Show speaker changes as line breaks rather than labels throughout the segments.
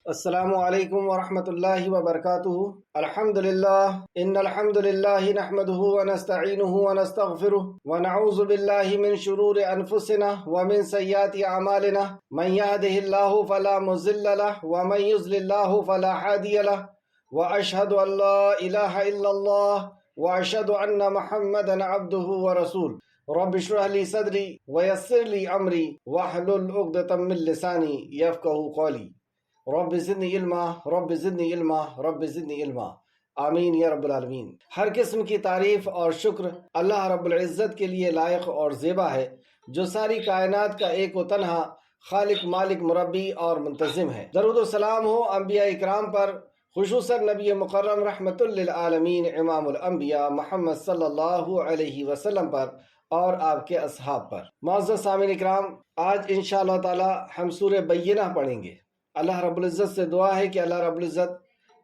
السلام علیکم ورحمۃ اللہ وبرکاتہ۔ الحمد للہ ان الحمد للہ نحمده ونستعینه ونستغفره ونعوذ باللہ من شرور انفسنا ومن سیئات اعمالنا من يهده الله فلا مضل له ومن يضلل الله فلا هادي له واشهد ان لا اله الا الله واشهد ان محمدا عبده ورسوله رب اشرح لي صدري ويسر لي امري واحلل عقدة من لساني يفقهوا قولي رب زدنی علما رب زدنی علما رب زدنی علما آمین یا رب العالمین۔ ہر قسم کی تعریف اور شکر اللہ رب العزت کے لیے لائق اور زیبا ہے، جو ساری کائنات کا ایک و تنہا خالق مالک مربی اور منتظم ہے۔ درود و سلام ہو انبیاء اکرام پر، خصوصاً نبی مکرم رحمت للعالمین امام الانبیاء محمد صلی اللہ علیہ وسلم پر اور آپ کے اصحاب پر۔ معزز سامعین اکرام، آج انشاءاللہ تعالی ہم سورہ بینہ پڑھیں گے۔ اللہ رب العزت سے دعا ہے کہ اللہ رب العزت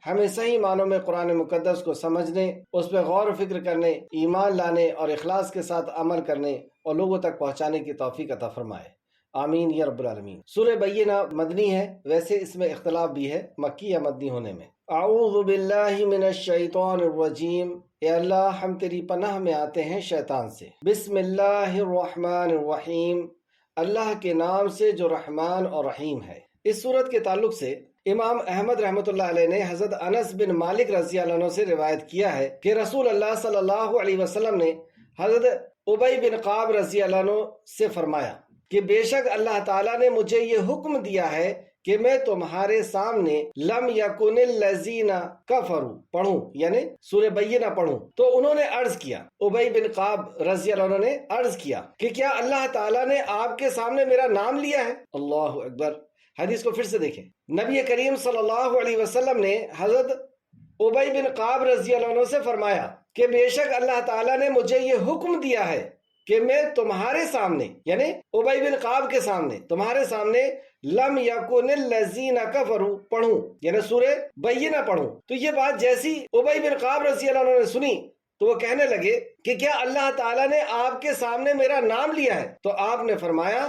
ہمیں صحیح معنوں میں قرآن مقدس کو سمجھنے، اس پہ غور و فکر کرنے، ایمان لانے اور اخلاص کے ساتھ عمل کرنے اور لوگوں تک پہنچانے کی توفیق عطا فرمائے، آمین یا رب العالمین۔ سورہ بینہ مدنی ہے، ویسے اس میں اختلاف بھی ہے مکی یا مدنی ہونے میں۔ اعوذ باللہ من الشیطان الرجیم، اے اللہ ہم تیری پناہ میں آتے ہیں شیطان سے۔ بسم اللہ الرحمن الرحیم، اللہ کے نام سے جو رحمان اور رحیم ہے۔ اس صورت کے تعلق سے امام احمد رحمۃ اللہ علیہ نے حضرت انس بن مالک رضی اللہ عنہ سے روایت کیا ہے کہ رسول اللہ صلی اللہ علیہ وسلم نے حضرت ابی بن قعب رضی اللہ عنہ سے فرمایا کہ بے شک اللہ تعالیٰ نے مجھے یہ حکم دیا ہے کہ میں تمہارے سامنے لم یکن الذین کفروا پڑھوں، یعنی سورہ بینہ پڑھوں۔ تو انہوں نے عرض کیا، ابی بن قعب رضی اللہ عنہ نے عرض کیا کہ کیا اللہ تعالیٰ نے آپ کے سامنے میرا نام لیا ہے؟ اللہ اکبر۔ حدیث کو پھر سے دیکھیں، نبی کریم صلی اللہ علیہ وسلم نے حضرت ابی بن قعب رضی اللہ عنہ سے فرمایا کہ بے شک اللہ تعالیٰ نے مجھے یہ حکم دیا ہے کہ میں تمہارے سامنے، یعنی ابی بن قعب کے سامنے، تمہارے سامنے لم یکن الذین کفروا پڑھوں، یعنی سورہ بینہ پڑھوں۔ تو یہ بات جیسی ابی بن قعب رضی اللہ عنہ نے سنی تو وہ کہنے لگے کہ کیا اللہ تعالیٰ نے آپ کے سامنے میرا نام لیا ہے؟ تو آپ نے فرمایا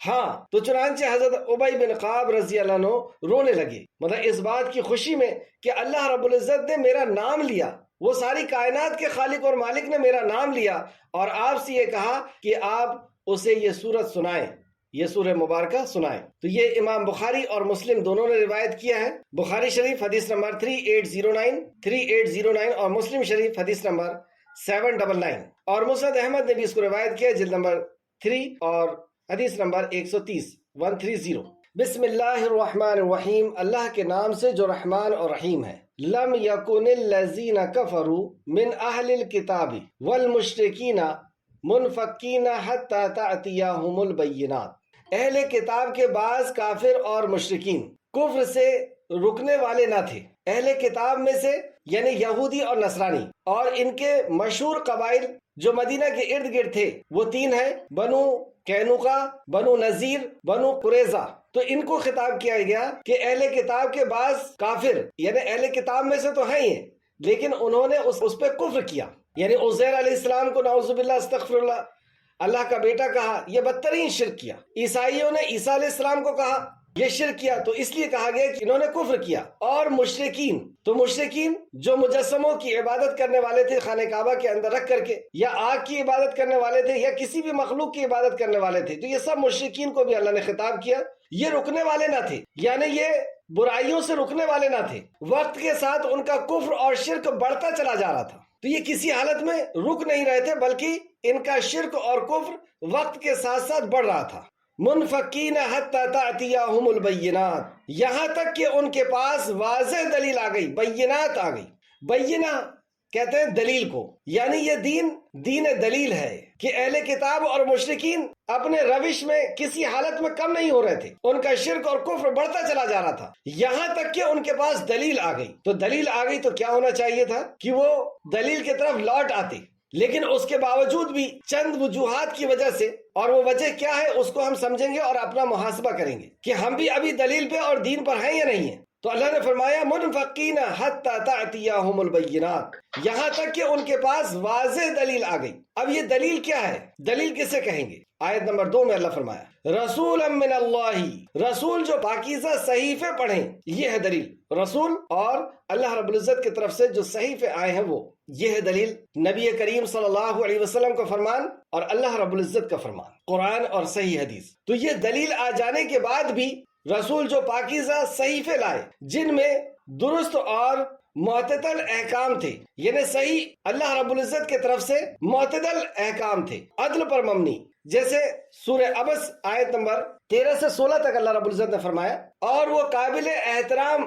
ہاں۔ تو چنانچہ حضرت ابی بن قعب رضی اللہ عنہ رونے لگے، مطلب اس بات کی خوشی میں کہ اللہ رب العزت نے میرا نام لیا، وہ ساری کائنات کے خالق اور مالک نے میرا نام لیا اور آپ سے یہ کہا کہ آپ اسے یہ سورت سنائیں، یہ سورہ مبارکہ سنائیں۔ تو یہ امام بخاری اور مسلم دونوں نے روایت کیا ہے۔ بخاری شریف حدیث نمبر 3809 اور مسلم شریف حدیث نمبر 799، اور مسند احمد نے بھی اس کو روایت کیا، جلد نمبر 3 اور حدیث نمبر 130۔ بسم اللہ الرحمن الرحیم، اللہ کے نام سے جو رحمان اور رحیم ہے۔ لم یکن الذین کفروا من اہل الکتاب والمشرکین منفکین حتی تأتیہم البینات، اہل کتاب کے بعض کافر اور مشرکین کفر سے رکنے والے نہ تھے۔ اہل کتاب میں سے یعنی یہودی اور نصرانی، اور ان کے مشہور قبائل جو مدینہ کے ارد گرد تھے وہ 3 ہیں، بنو قینوقا، بنو نذیر، بنو قریظہ۔ تو ان کو خطاب کیا گیا کہ اہل کتاب کے بعض کافر، یعنی اہل کتاب میں سے تو ہیں ہی، لیکن انہوں نے اس پہ کفر کیا، یعنی عزیر علیہ السلام کو نعوذ باللہ استغفر اللہ اللہ کا بیٹا کہا، یہ بدترین شرک کیا۔ عیسائیوں نے عیسیٰ علیہ السلام کو کہا، یہ شرک کیا، تو اس لیے کہا گیا کہ انہوں نے کفر کیا۔ اور مشرکین، تو مشرکین جو مجسموں کی عبادت کرنے والے تھے خانہ کعبہ کے اندر رکھ کر کے، یا آگ کی عبادت کرنے والے تھے، یا کسی بھی مخلوق کی عبادت کرنے والے تھے، تو یہ سب مشرکین کو بھی اللہ نے خطاب کیا۔ یہ رکنے والے نہ تھے، یعنی یہ برائیوں سے رکنے والے نہ تھے، وقت کے ساتھ ان کا کفر اور شرک بڑھتا چلا جا رہا تھا۔ تو یہ کسی حالت میں رک نہیں رہے تھے، بلکہ ان کا شرک اور کفر وقت کے ساتھ ساتھ بڑھ رہا تھا۔ منفقین حتی تأتیہم البینات، یہاں تک کہ ان کے پاس واضح دلیل آ گئی، بینات آ گئی۔ بینہ کہتے ہیں دلیل کو، یعنی یہ دین دلیل ہے کہ اہل کتاب اور مشرکین اپنے روش میں کسی حالت میں کم نہیں ہو رہے تھے، ان کا شرک اور کفر بڑھتا چلا جا رہا تھا، یہاں تک کہ ان کے پاس دلیل آ گئی۔ تو دلیل آ گئی تو کیا ہونا چاہیے تھا کہ وہ دلیل کی طرف لوٹ آتے، لیکن اس کے باوجود بھی چند وجوہات کی وجہ سے، اور وہ وجہ کیا ہے اس کو ہم سمجھیں گے اور اپنا محاسبہ کریں گے کہ ہم بھی ابھی دلیل پہ اور دین پر ہیں یا نہیں ہیں۔ تو اللہ نے فرمایا منفقین حتی تأتیہم البینات، یہاں تک کہ ان کے پاس واضح دلیل آ گئی۔ اب یہ دلیل کیا ہے؟ دلیل کسے کہیں گے؟ آیت نمبر 2 میں اللہ فرمایا رسول من اللہ، رسول جو پاکیزہ صحیفے پڑھیں، یہ ہے دلیل۔ رسول اور اللہ رب العزت کی طرف سے جو صحیفے آئے ہیں وہ، یہ ہے دلیل۔ نبی کریم صلی اللہ علیہ وسلم کا فرمان اور اللہ رب العزت کا فرمان، قرآن اور صحیح حدیث۔ تو یہ دلیل آ جانے کے بعد بھی رسول جو پاکیزہ صحیفے لائے جن میں درست اور معتدل احکام تھے، یعنی صحیح اللہ رب العزت کی طرف سے معتدل احکام تھے، عدل پر مبنی، جیسے سورہ عبس آیت نمبر 13 سے 16 تک اللہ رب العزت نے فرمایا، اور وہ قابل احترام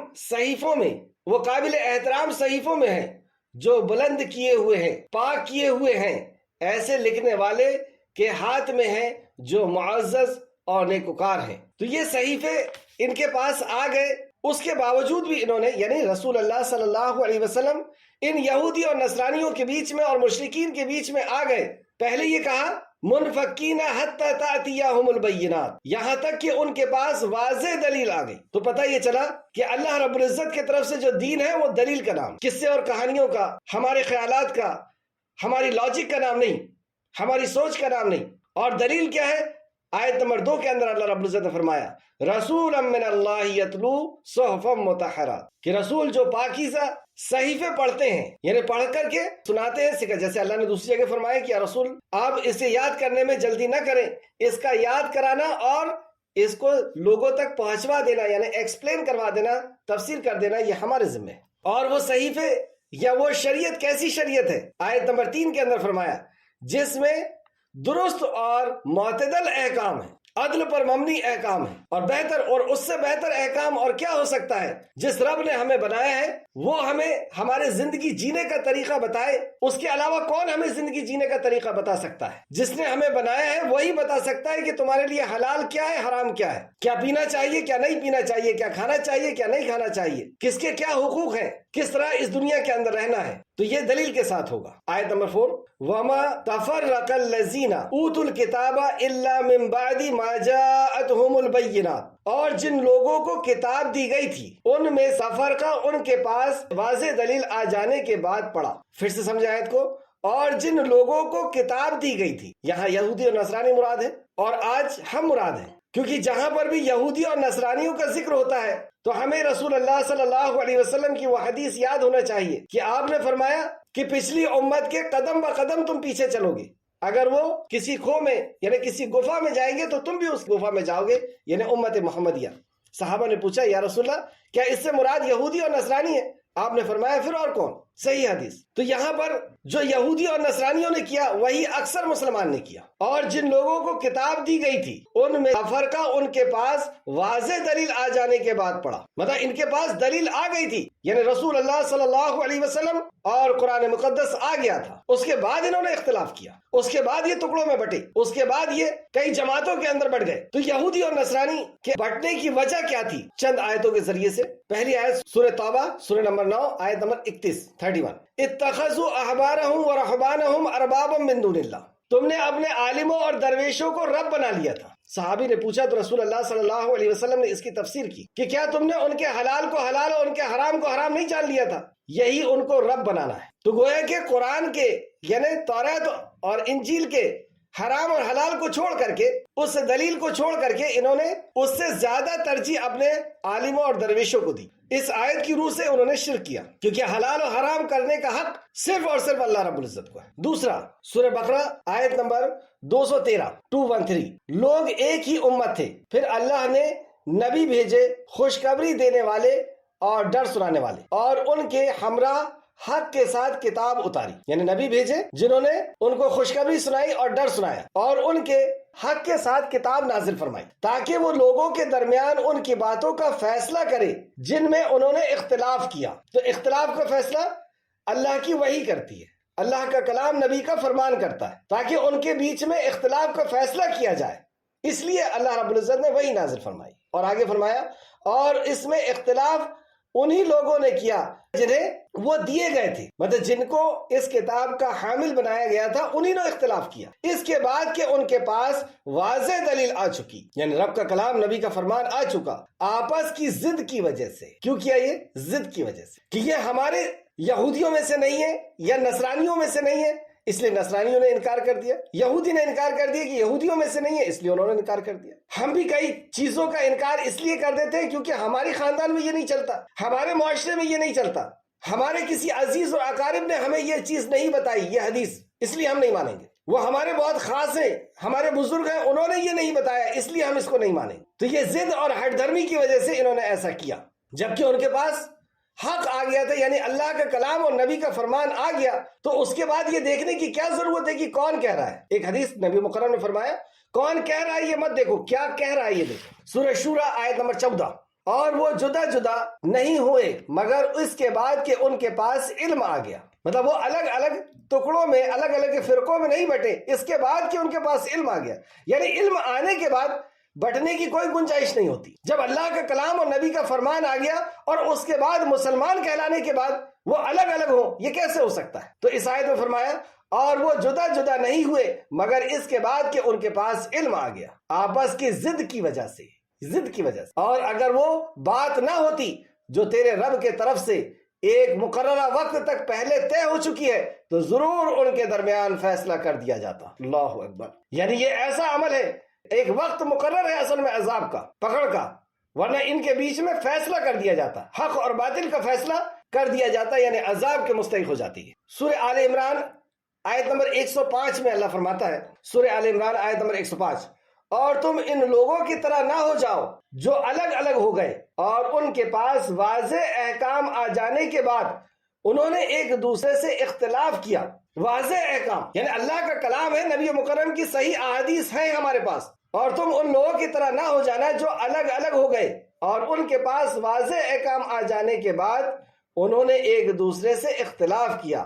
صحیفوں میں ہیں جو بلند کیے ہوئے ہیں، پاک کیے ہوئے ہیں، ایسے لکھنے والے کے ہاتھ میں ہیں جو معزز اور نیکوکار ہیں۔ تو یہ صحیفے ان کے پاس آ گئے، اس کے باوجود بھی انہوں نے، یعنی رسول اللہ صلی اللہ علیہ وسلم ان یہودی اور نصرانیوں کے بیچ میں اور مشرکین کے بیچ میں آ گئے۔ پہلے یہ کہا منفکین حتی تأتیہم البینات، یہاں تک کہ ان کے پاس واضح دلیل آ گئی۔ تو پتہ یہ چلا کہ اللہ رب العزت کی طرف سے جو دین ہے وہ دلیل کا نام، قصے اور کہانیوں کا، ہمارے خیالات کا، ہماری لاجک کا نام نہیں، ہماری سوچ کا نام نہیں۔ اور دلیل کیا ہے؟ آیت نمبر 2 کے اندر اللہ رب العزت نے فرمایا رسول من اللہ یتلو صحفا مطہرات، کہ رسول جو پاکیزہ صحیفے پڑھتے ہیں، یعنی پڑھ کر کے سناتے ہیں، جیسے اللہ نے دوسری جگہ فرمایا کہ یا رسول آپ اسے یاد کرنے میں جلدی نہ کریں، اس کا یاد کرانا اور اس کو لوگوں تک پہنچوا دینا، یعنی ایکسپلین کروا دینا، تفسیر کر دینا، یہ ہمارے ذمہ ہے۔ اور وہ صحیفے یا وہ شریعت کیسی شریعت ہے؟ آیت نمبر 3 کے اندر فرمایا جس میں درست اور معتدل احکام ہیں، عدل پر مبنی احکام ہیں، اور بہتر، اور اس سے بہتر احکام اور کیا ہو سکتا ہے؟ جس رب نے ہمیں بنایا ہے وہ ہمیں ہمارے زندگی جینے کا طریقہ بتائے، اس کے علاوہ کون ہمیں زندگی جینے کا طریقہ بتا سکتا ہے؟ جس نے ہمیں بنایا ہے وہی بتا سکتا ہے کہ تمہارے لیے حلال کیا ہے، حرام کیا ہے، کیا پینا چاہیے، کیا نہیں پینا چاہیے، کیا کھانا چاہیے، کیا نہیں کھانا چاہیے، کس کے کیا حقوق ہیں، کس طرح اس دنیا کے اندر رہنا ہے۔ تو یہ دلیل کے ساتھ ہوگا۔ آیت نمبر 4 وَمَا تَفَرَّقَ الَّذِينَ أُوتُوا الْكِتَابَ إِلَّا مِن بَعْدِ مَا جَاءَتْهُمُ الْبَيِّنَاتُ، اور جن لوگوں کو کتاب دی گئی تھی ان میں تفرقہ ان کے پاس واضح دلیل آ جانے کے بعد پڑا۔ پھر سے سمجھیں آیت کو، اور جن لوگوں کو کتاب دی گئی تھی، یہاں یہودی اور نصرانی مراد ہے، اور آج ہم مراد ہیں، کیونکہ جہاں پر بھی یہودی اور نصرانیوں کا ذکر ہوتا ہے تو ہمیں رسول اللہ صلی اللہ علیہ وسلم کی وہ حدیث یاد ہونا چاہیے کہ آپ نے فرمایا کہ پچھلی امت کے قدم بہ قدم تم پیچھے چلو گے، اگر وہ کسی کھو میں یعنی کسی گفا میں جائیں گے تو تم بھی اس گفا میں جاؤ گے، یعنی امت محمدیہ۔ صحابہ نے پوچھا یا رسول اللہ کیا اس سے مراد یہودی اور نصرانی ہے؟ آپ نے فرمایا پھر اور کون؟ صحیح حدیث۔ تو یہاں پر جو یہودی اور نصرانیوں نے کیا وہی اکثر مسلمان نے کیا، اور جن لوگوں کو کتاب دی گئی تھی ان میں فرقہ ان کے پاس واضح دلیل آ جانے کے بعد پڑا، مطلب ان کے پاس دلیل آ گئی تھی، یعنی رسول اللہ صلی اللہ علیہ وسلم اور قرآن مقدس آ گیا تھا، اس کے بعد انہوں نے اختلاف کیا، اس کے بعد یہ ٹکڑوں میں بٹے، اس کے بعد یہ کئی جماعتوں کے اندر بٹ گئے۔ تو یہودی اور نصرانی کے بٹنے کی وجہ کیا تھی؟ چند آیتوں کے ذریعے سے۔ پہلی آیت سورہ توبہ سورہ نمبر 9 آیت نمبر 31 اتخذوا احبارهم ورهبانهم اربابا من دون اللہ، تم نے اپنے عالموں اور درویشوں کو رب بنا لیا تھا۔ صحابی نے پوچھا تو رسول اللہ صلی اللہ علیہ وسلم نے اس کی تفسیر کی کہ کیا تم نے ان کے حلال کو حلال اور ان کے حرام کو حرام نہیں جان لیا تھا؟ یہی ان کو رب بنانا ہے۔ تو گویا کہ قرآن کے یعنی تورات اور انجیل کے حرام اور حلال کو چھوڑ کر کے، اس دلیل کو چھوڑ کر کے انہوں نے اس سے زیادہ ترجیح اپنے عالموں اور درویشوں کو دی۔ اس آیت کی روح سے انہوں نے شرک کیا، کیونکہ حلال و حرام کرنے کا حق صرف اور صرف اللہ رب العزت کو ہے۔ دوسرا سورہ بقرہ آیت نمبر 213 لوگ ایک ہی امت تھے، پھر اللہ نے نبی بھیجے خوشخبری دینے والے اور ڈر سنانے والے، اور ان کے ہمراہ حق کے ساتھ کتاب اتاری، یعنی نبی بھیجے جنہوں نے ان کو خوشخبری سنائی اور ڈر سنایا، اور ان کے حق کے ساتھ کتاب نازل فرمائی تاکہ وہ لوگوں کے درمیان ان کی باتوں کا فیصلہ کرے جن میں انہوں نے اختلاف کیا۔ تو اختلاف کا فیصلہ اللہ کی وحی کرتی ہے، اللہ کا کلام نبی کا فرمان کرتا ہے تاکہ ان کے بیچ میں اختلاف کا فیصلہ کیا جائے، اس لیے اللہ رب العزت نے وحی نازل فرمائی۔ اور آگے فرمایا اور اس میں اختلاف انہی لوگوں نے کیا جنہیں وہ دیے گئے تھے، مطلب جن کو اس کتاب کا حامل بنایا گیا تھا انہی نے اختلاف کیا، اس کے بعد کہ ان کے پاس واضح دلیل آ چکی، یعنی رب کا کلام نبی کا فرمان آ چکا، آپس کی ضد کی وجہ سے۔ کیوں کیا یہ؟ ضد کی وجہ سے، کہ یہ ہمارے یہودیوں میں سے نہیں ہے یا نصرانیوں میں سے نہیں ہے، اس لیے نصرانیوں نے انکار کر دیا، یہودی نے انکار کر دیا کہ یہودیوں میں سے نہیں ہے، اس لیے انہوں نے انکار کر دیا۔ ہم بھی کئی چیزوں کا انکار اس لیے کر دیتے ہیں کیونکہ ہماری خاندان میں یہ نہیں چلتا، ہمارے معاشرے میں یہ نہیں چلتا، ہمارے کسی عزیز اور اقارب نے ہمیں یہ چیز نہیں بتائی، یہ حدیث، اس لیے ہم نہیں مانیں گے۔ وہ ہمارے بہت خاص ہیں، ہمارے بزرگ ہیں، انہوں نے یہ نہیں بتایا، اس لیے ہم اس کو نہیں مانیں۔ تو یہ ضد اور ہٹ دھرمی کی وجہ سے انہوں نے ایسا کیا، جبکہ ان کے پاس حق آ گیا تھا، یعنی اللہ کا کلام اور نبی کا فرمان آ گیا، تو اس کے بعد یہ دیکھنے کی کیا ضرورت ہے کہ کون کہہ رہا ہے۔ ایک حدیث نبی مکرم نے فرمایا کون کہہ رہا ہے یہ مت دیکھو، کیا کہہ رہا ہے یہ دیکھو۔ سورہ شورى آیت نمبر 14، اور وہ جدا جدا نہیں ہوئے مگر اس کے بعد کہ ان کے پاس علم آ گیا، مطلب وہ الگ الگ ٹکڑوں میں، الگ الگ فرقوں میں نہیں بٹے، اس کے بعد کہ ان کے پاس علم آ گیا، یعنی علم آنے کے بعد بٹنے کی کوئی گنجائش نہیں ہوتی۔ جب اللہ کا کلام اور نبی کا فرمان آ گیا اور اس کے بعد مسلمان کہلانے کے بعد وہ الگ الگ ہو، یہ کیسے ہو سکتا ہے؟ تو اس آیت میں فرمایا اور وہ جدا جدا نہیں ہوئے مگر اس کے بعد کہ ان کے پاس علم آ گیا، آپس کی ضد کی وجہ سے، ضد کی وجہ سے۔ اور اگر وہ بات نہ ہوتی جو تیرے رب کے طرف سے ایک مقررہ وقت تک پہلے طے ہو چکی ہے تو ضرور ان کے درمیان فیصلہ کر دیا جاتا۔ اللہ اکبر، یعنی یہ ایسا عمل ہے، ایک وقت مقرر ہے اصل میں عذاب کا، پکڑ کا، ورنہ ان کے بیچ میں فیصلہ کر دیا جاتا، حق اور باطل کا فیصلہ کر دیا جاتا، یعنی عذاب کے مستحق ہو جاتی ہے۔ سورہ آل عمران آیت نمبر 105 میں اللہ فرماتا ہے، سورہ آل عمران آیت نمبر 105، اور تم ان لوگوں کی طرح نہ ہو جاؤ جو الگ الگ ہو گئے اور ان کے پاس واضح احکام آ جانے کے بعد انہوں نے ایک دوسرے سے اختلاف کیا۔ واضح احکام یعنی اللہ کا کلام ہے، نبی مکرم کی صحیح احادیث ہیں ہمارے پاس، اور تم ان لوگوں کی طرح نہ ہو جانا جو الگ الگ ہو گئے اور ان کے پاس واضح احکام آ جانے کے بعد انہوں نے ایک دوسرے سے اختلاف کیا،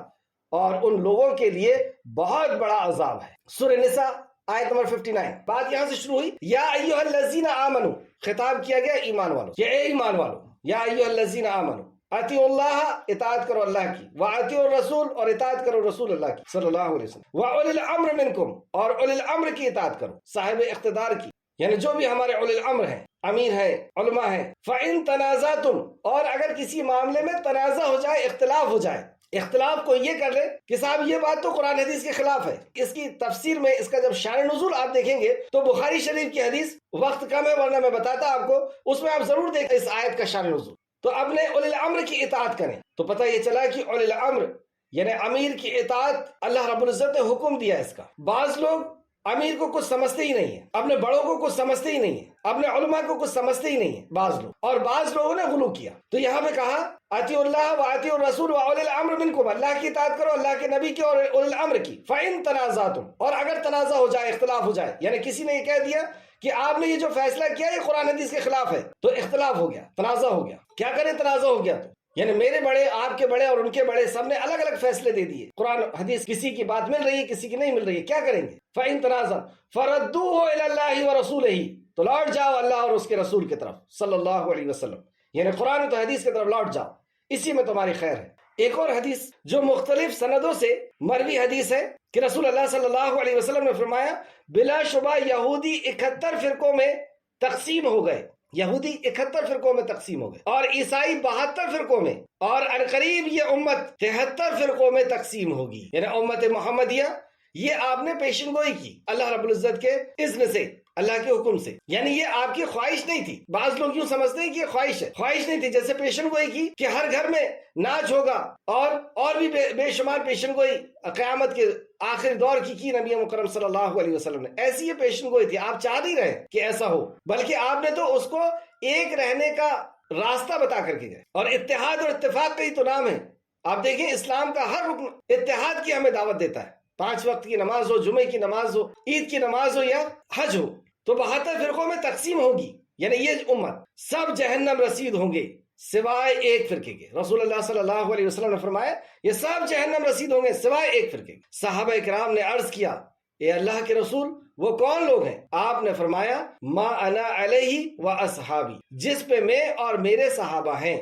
اور ان لوگوں کے لیے بہت بڑا عذاب ہے۔ سورہ نساء آیت نمبر 59، بات یہاں سے شروع ہوئی، یا ایھا الذین آمنوا، خطاب کیا گیا ایمان والوں، یا اے ایمان والوں، یا ایھا الذین آمنوا اطیعوا اللہ، اطاعت کرو اللہ کی، واطیعوا الرسول، اور اطاعت کرو رسول اللہ کی صلی اللہ علیہ وسلم، واولی الامر منکم، اور اولی الامر کی اطاعت کرو، صاحب اقتدار کی، یعنی جو بھی ہمارے اولی الامر ہیں، امیر ہیں، علماء ہیں۔ فَإِن تَنَازَعْتُمْ، اور اگر کسی معاملے میں تنازع ہو جائے، اختلاف ہو جائے، اختلاف کو یہ کر لے کہ صاحب یہ بات تو قرآن حدیث کے خلاف ہے، اس کی تفسیر میں اس کا جب شان نزول آپ دیکھیں گے تو بخاری شریف کی حدیث، وقت کم ہے ورنہ میں بتاتا آپ کو، اس میں آپ ضرور دیکھیں اس آیت کا شان نزول۔ تو اپنے اولی الامر کی اطاعت کریں، تو پتہ یہ چلا کہ اولی الامر یعنی امیر کی اطاعت اللہ رب العزت نے حکم دیا اس کا۔ بعض لوگ امیر کو کچھ سمجھتے ہی نہیں ہیں، اپنے بڑوں کو کچھ سمجھتے ہی نہیں ہیں، اپنے علماء کو کچھ سمجھتے ہی نہیں ہیں بعض لوگ، اور بعض لوگوں نے غلو کیا۔ تو یہاں پہ کہا اطیعوا اللہ واطیعوا الرسول واولی الامر منکم، اللہ کی اطاعت کرو، اللہ کے نبی کی اور اولی الامر کی۔ فَإِن تَنَازَعْتُمْ، اور اگر تنازع ہو جائے، اختلاف ہو جائے، یعنی کسی نے یہ کہہ دیا کہ آپ نے یہ جو فیصلہ کیا یہ قرآن حدیث کے خلاف ہے، تو اختلاف ہو گیا، تنازع ہو گیا، کیا کریں؟ تنازع ہو گیا تو یعنی میرے بڑے، آپ کے بڑے اور ان کے بڑے، سب نے الگ الگ فیصلے دے دیے، قرآن حدیث کسی کی بات مل رہی ہے، کسی کی نہیں مل رہی ہے، کیا کریں گے؟ فَإِن تَنَازَعْتُمْ فَرَدُّوهُ إِلَى اللَّهِ وَرَسُولِهِ، تو لوٹ جاؤ اللہ اور اس کے رسول کی طرف صلی اللہ علیہ وسلم، یعنی قرآن تو حدیث کی طرف لوٹ جاؤ، اسی میں تمہاری خیر ہے۔ ایک اور حدیث جو مختلف سندوں سے مروی حدیث ہے کہ رسول اللہ صلی اللہ علیہ وسلم نے فرمایا بلا شبہ یہودی 71 فرقوں میں تقسیم ہو گئے، یہودی 71 فرقوں میں تقسیم ہو گئے، اور عیسائی 72 فرقوں میں، اور عنقریب یہ امت 73 فرقوں میں تقسیم ہوگی، یعنی امت محمدیہ یہ آپ نے پیشن گوئی کی اللہ رب العزت کے اذن سے، اللہ کے حکم سے، یعنی یہ آپ کی خواہش نہیں تھی۔ بعض لوگ یوں سمجھتے ہیں کہ یہ خواہش ہے، خواہش نہیں تھی، جیسے پیشن گوئی کی کہ ہر گھر میں ناچ ہوگا، اور بھی بے شمار پیشن گوئی قیامت کے آخری دور کی نبی مکرم صلی اللہ علیہ وسلم نے، ایسی یہ پیشن گوئی تھی، آپ چاہ نہیں رہے کہ ایسا ہو، بلکہ آپ نے تو اس کو ایک رہنے کا راستہ بتا کر کے گئے، اور اتحاد اور اتفاق کا ہی تو نام ہے۔ آپ دیکھیں اسلام کا ہر رکن اتحاد کی ہمیں دعوت دیتا ہے، 5 وقت کی نماز ہو، جمعے کی نماز ہو، عید کی نماز ہو یا حج ہو، تو 72 فرقوں میں تقسیم ہوگی، یعنی یہ امت سب جہنم رسید ہوں گے سوائے ایک فرقے کے۔ رسول اللہ صلی اللہ علیہ وسلم نے فرمایا یہ سب جہنم رسید ہوں گے سوائے ایک فرقے کے۔ صحابہ کرام نے عرض کیا اے اللہ کے رسول وہ کون لوگ ہیں؟ آپ نے فرمایا ما انا علیہ و اصحابی، جس پہ میں اور میرے صحابہ ہیں،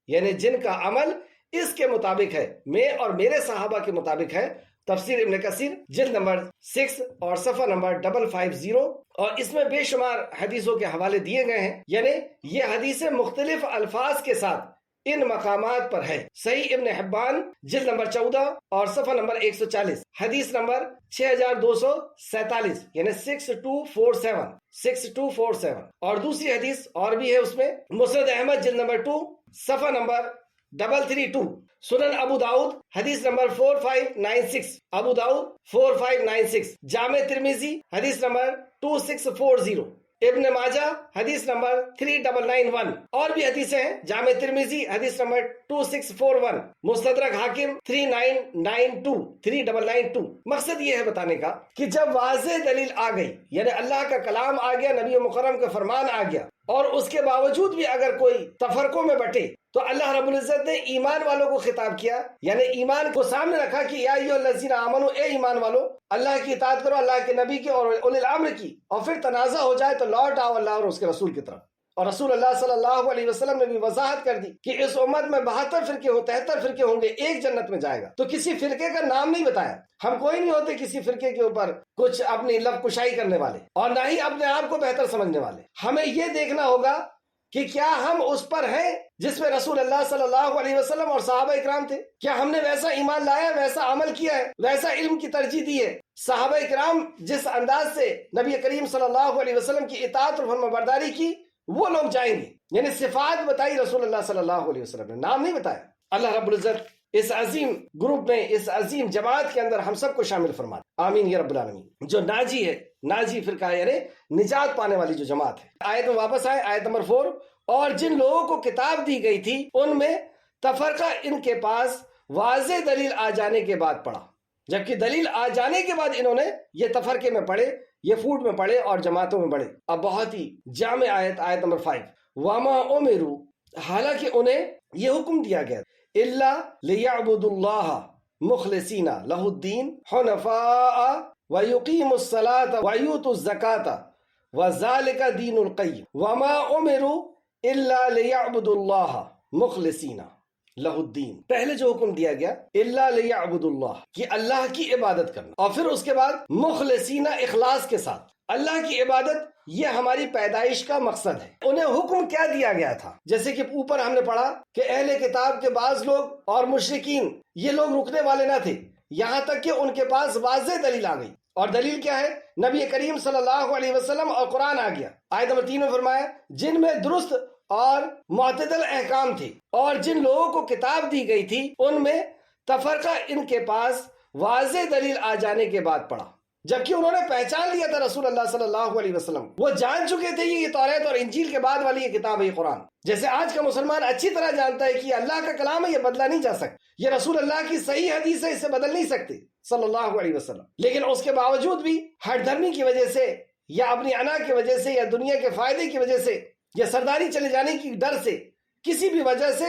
یعنی جن کا عمل اس کے مطابق ہے، میں اور میرے صحابہ کے مطابق ہے۔ تفسیر ابن کثیر جلد نمبر 6 اور صفحہ نمبر 550، اور اس میں بے شمار حدیثوں کے حوالے دیے گئے ہیں، یعنی یہ حدیثیں مختلف الفاظ کے ساتھ ان مقامات پر ہے۔ صحیح ابن حبان جلد نمبر 14 اور صفحہ نمبر 140، حدیث نمبر 6247 یعنی 6247 اور دوسری حدیث اور بھی ہے اس میں، مسند احمد جلد نمبر 2 صفحہ نمبر 332، سنن ابو داؤد حدیث نمبر 4596، ابو داؤد 4596، جامع ترمذی حدیث نمبر 2640، ابن ماجہ حدیث نمبر 3991 اور بھی حدیثیں ہیں، جامع ترمذی حدیث نمبر 2641، مستدرک حاکم 3992۔ مقصد یہ ہے بتانے کا کہ جب واضح دلیل آ گئی، یعنی اللہ کا کلام آ گیا، نبی مکرم کا فرمان آ گیا، اور اس کے باوجود بھی اگر کوئی تفرقوں میں بٹے تو اللہ رب العزت نے ایمان والوں کو خطاب کیا، یعنی ایمان کو سامنے رکھا کہ یا ایھا الذین آمنوا، اے ایمان والو اللہ کی اطاعت کرو، اللہ کے نبی کی اور اولی الامر کی، اور پھر تنازع ہو جائے تو لوٹ آؤ اللہ اور اس کے رسول کی طرف۔ اور رسول اللہ صلی اللہ علیہ وسلم نے بھی وضاحت کر دی کہ اس امت میں 72 فرقے 73 فرقے ہوں گے، ایک جنت میں جائے گا۔ تو کسی فرقے کا نام نہیں بتایا، ہم کوئی نہیں ہوتے کسی فرقے کے اوپر کچھ اپنی لب کشائی کرنے والے، اور نہ ہی اپنے آپ کو بہتر سمجھنے والے۔ ہمیں یہ دیکھنا ہوگا کہ کیا ہم اس پر ہیں جس میں رسول اللہ صلی اللہ علیہ وسلم اور صحابہ اکرام تھے؟ کیا ہم نے ویسا ایمان لایا، ویسا عمل کیا ہے، ویسا علم کی ترجیح دی ہے؟ صحابہ اکرام جس انداز سے نبی کریم صلی اللہ علیہ وسلم کی اطاعت اور فرمانبرداری کی، وہ لوگ جائیں گے۔ یعنی صفات بتائی رسول اللہ صلی اللہ علیہ وسلم نے، نام نہیں بتایا۔ اللہ رب العزت اس عظیم گروپ میں، اس عظیم جماعت کے اندر ہم سب کو شامل فرما دے، آمین یا رب العالمین۔ جو ناجی ہے، ناجی فرقہ ہے، یعنی نجات پانے والی جو جماعت ہے۔ آیت میں واپس آئے، آیت نمبر 4، اور جن لوگوں کو کتاب دی گئی تھی ان میں تفرقہ ان کے پاس واضح دلیل آ جانے کے بعد پڑا، جبکہ دلیل آ جانے کے بعد انہوں نے یہ تفرقے میں پڑے، یہ فوٹ میں پڑے اور جماعتوں میں بڑھے۔ اب بہت ہی جامع آیت، آیت نمبر 5، وَمَا أُمِرُوا، حالانکہ انہیں یہ حکم دیا گیا إِلَّا لِيَعْبُدُوا اللَّهَ مُخْلِصِينَ لَهُ الدِّينَ حُنَفَاءَ وَيُقِيمُوا الصَّلَاةَ وَيُؤْتُوا الزَّكَاةَ وَذَلِكَ دِينُ الْقَيِّمِ وَمَا أُمِرُوا إِلَّا لِيَعْبُدُوا اللَّهَ مُخْلِصِينَ لَهُ الدِّينَ، پہلے جو حکم دیا گیا إِلَّا لِيَعْبُدُوا اللَّهَ، کہ اللہ کی عبادت کرنا، اور پھر اس کے بعد مخلصین، اخلاص کے ساتھ اللہ کی عبادت، یہ ہماری پیدائش کا مقصد ہے۔ انہیں حکم کیا دیا گیا تھا؟ جیسے کہ اوپر ہم نے پڑھا کہ اہل کتاب کے بعض لوگ اور مشرکین، یہ لوگ رکنے والے نہ تھے، یہاں تک کہ ان کے پاس واضح دلیل آ گئی۔ اور دلیل کیا ہے؟ نبی کریم صلی اللہ علیہ وسلم اور قرآن آ گیا۔ آیت نمبر 3 میں فرمایا جن میں درست اور معتدل احکام تھے، اور جن لوگوں کو کتاب دی گئی تھی ان میں تفرقہ ان کے پاس واضح دلیل آ جانے کے بعد پڑا، جبکہ انہوں نے پہچان لیا تھا رسول اللہ صلی اللہ علیہ وسلم، وہ جان چکے تھے یہ توریت اور انجیل کے بعد والی یہ کتاب ہے، یہ قرآن۔ جیسے آج کا مسلمان اچھی طرح جانتا ہے کہ یہ اللہ کا کلام ہے، یہ بدلا نہیں جا سکتا، یہ رسول اللہ کی صحیح حدیث ہے، اسے بدل نہیں سکتے صلی اللہ علیہ وسلم۔ لیکن اس کے باوجود بھی ہر دھرمی کی وجہ سے، یا اپنی انا کی وجہ سے، یا دنیا کے فائدے کی وجہ سے، یا سرداری چلے جانے کی ڈر سے، کسی بھی وجہ سے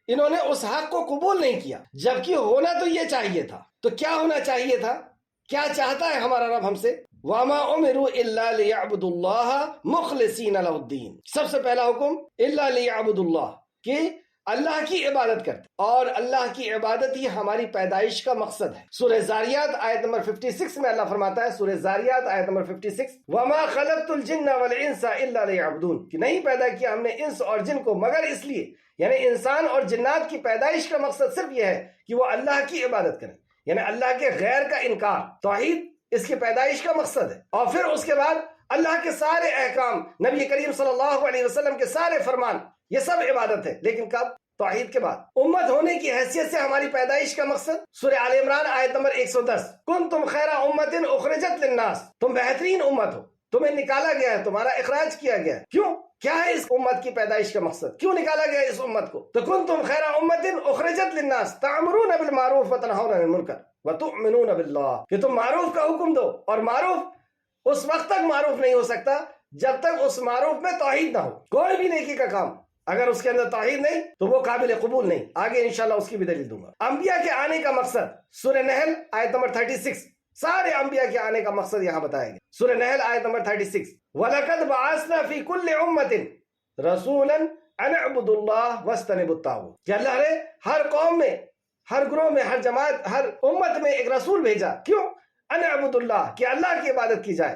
انہوں نے اس حق کو قبول نہیں کیا، جبکہ ہونا تو یہ چاہیے تھا۔ تو کیا ہونا چاہیے تھا؟ کیا چاہتا ہے ہمارا رب ہم سے؟ وَمَا أُمِرُوا إِلَّا لِيَعْبُدُوا اللَّهَ مُخْلِصِينَ لَهُ الدِّينَ، سب سے پہلا حکم إِلَّا لِيَعْبُدُوا اللَّهَ، کہ اللہ کی عبادت کرتے، اور اللہ کی عبادت ہی ہماری پیدائش کا مقصد ہے۔ سورہ زاریات آیت نمبر 56 میں اللہ فرماتا ہے، سورہ زاریات آیت نمبر 56، وَمَا خَلَقْتُ الْجِنَّ وَالْإِنسَ إِلَّا لِيَعْبُدُونَ، کہ نہیں پیدا کیا ہم نے انس اور جن کو مگر اس لیے، یعنی انسان اور جنات کی پیدائش کا مقصد صرف یہ ہے کہ وہ اللہ کی عبادت کریں، یعنی اللہ کے غیر کا انکار، توحید اس کی پیدائش کا مقصد ہے۔ اور پھر اس کے بعد اللہ کے سارے احکام، نبی کریم صلی اللہ علیہ وسلم کے سارے فرمان، یہ سب عبادت ہے، لیکن کب؟ توحید کے بعد۔ امت ہونے کی حیثیت سے ہماری پیدائش کا مقصد، سورہ آل عمران آیت نمبر 110، کنتم خیر امت اخرجت للناس، تم بہترین امت ہو، تمہیں نکالا گیا ہے، تمہارا اخراج کیا گیا ہے۔ کیوں؟ کیا ہے اس امت کی پیدائش کا مقصد؟ کیوں نکالا گیا اس امت کو؟ تو کنتم خیر امت اخرجت للناس تأمرون بالمعروف وتنہون عن المنکر وتؤمنون باللہ، کہ تم معروف کا حکم دو، اور معروف اس وقت تک معروف نہیں ہو سکتا جب تک اس معروف میں توحید نہ ہو۔ کوئی بھی نیکی کا کام اگر اس کے اندر توحید نہیں تو وہ قابل قبول نہیں۔ آگے انشاءاللہ اس کی بھی دلیل دوں گا۔ انبیاء کے آنے کا مقصد، سورہ نحل آیت نمبر 36، سارے انبیاء کے آنے کا مقصد یہاں بتایا گیا۔ سورہ نحل آیت نمبر 36، وَلَقَدْ بَعَثْنَا فِي كُلِّ أُمَّةٍ رَسُولًا أَنِ اعْبُدُوا اللَّهَ وَاجْتَنِبُوا الطَّاغُوتَ، کہ اللہ نے ہر قوم میں، ہر گروہ میں، ہر جماعت، ہر امت میں ایک رسول بھیجا۔ کیوں؟ ان اعبدوا اللہ، کہ اللہ کی عبادت کی جائے،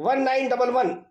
1911,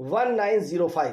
1905,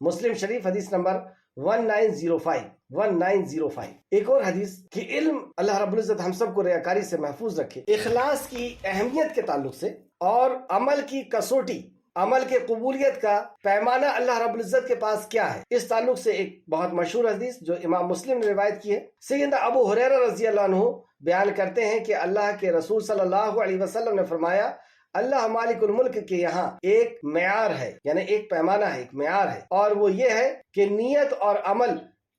مسلم شریف حدیث نمبر 1905 ایک اور حدیث کہ علم اللہ رب العزت ہم سب کو ریاکاری سے محفوظ رکھے، اخلاص کی اہمیت کے تعلق سے اور عمل کی کسوٹی، عمل کے قبولیت کا پیمانہ اللہ رب العزت کے پاس کیا ہے، اس تعلق سے ایک بہت مشہور حدیث جو امام مسلم نے روایت کی ہے۔ سیدنا ابو ہریرہ رضی اللہ عنہ بیان کرتے ہیں کہ اللہ کے رسول صلی اللہ علیہ وسلم نے فرمایا، اللہ مالک الملک کے یہاں ایک معیار ہے، یعنی ایک پیمانہ ہے، ایک معیار ہے، اور وہ یہ ہے کہ نیت اور عمل،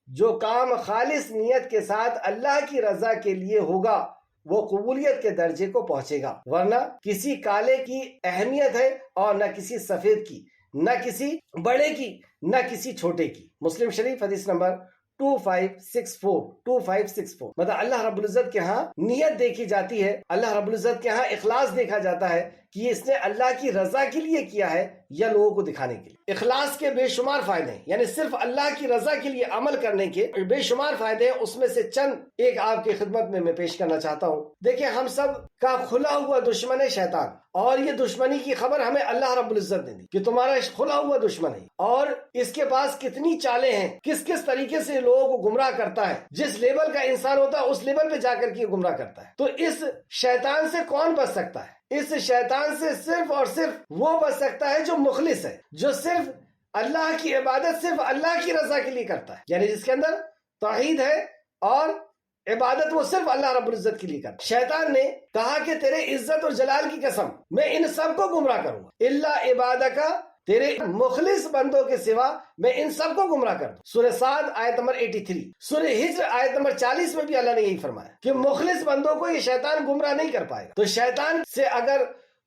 جو کام خالص نیت کے ساتھ اللہ کی رضا کے لیے ہوگا وہ قبولیت کے درجے کو پہنچے گا، ورنہ کسی کالے کی اہمیت ہے اور نہ کسی سفید کی، نہ کسی بڑے کی، نہ کسی چھوٹے کی۔ مسلم شریف حدیث نمبر 2564 مطلب اللہ رب العزت کے ہاں نیت دیکھی جاتی ہے، اللہ رب العزت کے ہاں اخلاص دیکھا جاتا ہے کہ اس نے اللہ کی رضا کے لیے کیا ہے یا لوگوں کو دکھانے کے لیے۔ اخلاص کے بے شمار فائدے ہیں، یعنی صرف اللہ کی رضا کے لیے عمل کرنے کے بے شمار فائدے ہیں، اس میں سے چند ایک آپ کی خدمت میں پیش کرنا چاہتا ہوں۔ دیکھیں، ہم سب کا کھلا ہوا دشمن ہے شیطان، اور یہ دشمنی کی خبر ہمیں اللہ رب العزت نے دی کہ تمہارا کھلا ہوا دشمن ہے، اور اس کے پاس کتنی چالیں ہیں، کس کس طریقے سے لوگوں کو گمراہ کرتا ہے، جس لیول کا انسان ہوتا ہے اس لیول پہ جا کر کے گمراہ کرتا ہے۔ تو اس شیطان سے کون بچ سکتا ہے؟ اس شیطان سے صرف اور صرف وہ بچ سکتا ہے جو مخلص ہے، جو صرف اللہ کی عبادت صرف اللہ کی رضا کے لیے کرتا ہے، یعنی جس کے اندر توحید ہے اور عبادت وہ صرف اللہ رب العزت کے لیے کرتا ہے۔ شیطان نے کہا کہ تیرے عزت اور جلال کی قسم، میں ان سب کو گمراہ کروں گا الا عبادک، تیرے مخلص بندوں کے سوا میں ان سب کو گمراہ کر دوں۔ سورہ صاد آیت نمبر 83، سورہ ہجر آیت نمبر 40 میں بھی اللہ نے یہی فرمایا کہ مخلص بندوں کو یہ شیطان گمراہ نہیں کر پائے گا۔ تو شیطان سے اگر